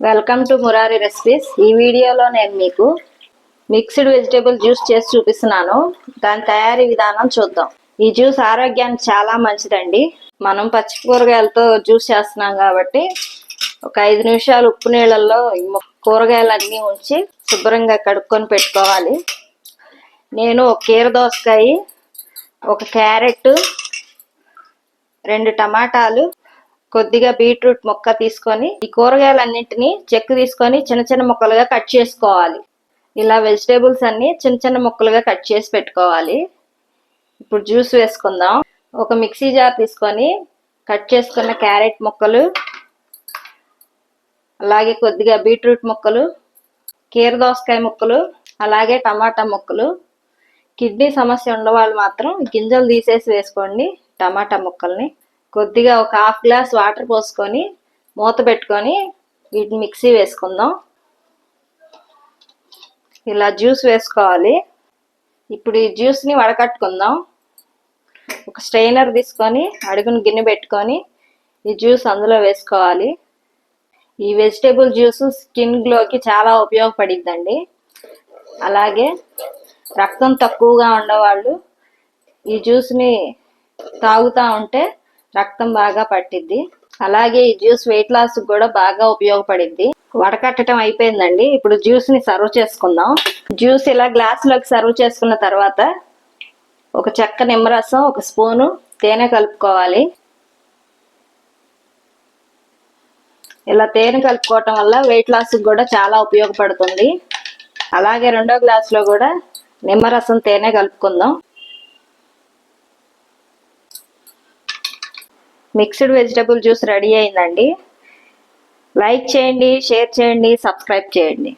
Welcome to Murari recipes. ఈ వీడియోలో నేను మీకు మిక్స్డ్ వెజిటేబుల్ జ్యూస్ చేసి చూపిస్తున్నాను. దాని తయారీ విధానం చూద్దాం. ఈ జ్యూస్ ఆరోగ్యానికి చాలా మంచిదండి. మనం పచ్చి కూరగాయలతో జ్యూస్ చేస్తున్నాం కాబట్టి ఒక 5 నిమిషాలు ఉప్పు నీళ్ళల్లో కూరగాయలన్నీ ఉంచి శుభ్రంగా కడుక్కొని పెట్టుకోవాలి. నేను ఒక కీర దోసకాయ, ఒక క్యారెట్, 2 టమాటాలు, కొద్దిగా బీట్రూట్ ముక్క తీసుకొని ఈ కూరగాయలన్నింటినీ చెక్కు తీసుకొని చిన్న చిన్న ముక్కలుగా కట్ చేసుకోవాలి. ఇలా వెజిటేబుల్స్ అన్ని చిన్న చిన్న ముక్కలుగా కట్ చేసి పెట్టుకోవాలి. ఇప్పుడు జ్యూస్ వేసుకుందాం. ఒక మిక్సీ జార్ తీసుకొని కట్ చేసుకున్న క్యారెట్ ముక్కలు, అలాగే కొద్దిగా బీట్రూట్ ముక్కలు, కీర దోసకాయ ముక్కలు, అలాగే టమాటా ముక్కలు. కిడ్నీ సమస్య ఉన్నవాళ్ళు మాత్రం గింజలు తీసేసి వేసుకోండి టమాటా ముక్కల్ని. కొద్దిగా ఒక హాఫ్ గ్లాస్ వాటర్ పోసుకొని మూత పెట్టుకొని వీటిని మిక్సీ వేసుకుందాం. ఇలా జ్యూస్ వేసుకోవాలి. ఇప్పుడు ఈ జ్యూస్ని వడకట్టుకుందాం. ఒక స్ట్రైనర్ తీసుకొని అడుగును గిన్నె పెట్టుకొని ఈ జ్యూస్ అందులో వేసుకోవాలి. ఈ వెజిటేబుల్ జ్యూస్ స్కిన్ గ్లోకి చాలా ఉపయోగపడిద్దండి. అలాగే రక్తం తక్కువగా ఉండేవాళ్ళు ఈ జ్యూస్ని తాగుతూ ఉంటే రక్తం బాగా పట్టిద్ది. అలాగే ఈ జ్యూస్ వెయిట్ లాస్ కూడా బాగా ఉపయోగపడిద్ది. వడకట్టడం అయిపోయిందండి. ఇప్పుడు జ్యూస్ ని సర్వ్ చేసుకుందాం. జ్యూస్ ఇలా గ్లాసులోకి సర్వ్ చేసుకున్న తర్వాత ఒక చెక్క నిమ్మరసం, ఒక స్పూను తేనె కలుపుకోవాలి. ఇలా తేనె కలుపుకోవటం వల్ల వెయిట్ లాస్ కూడా చాలా ఉపయోగపడుతుంది. అలాగే రెండో గ్లాసులో కూడా నిమ్మరసం, తేనె కలుపుకుందాం. మిక్స్డ్ వెజిటేబుల్ జ్యూస్ రెడీ అయిందండి. లైక్ చేయండి, షేర్ చేయండి, సబ్స్క్రైబ్ చేయండి.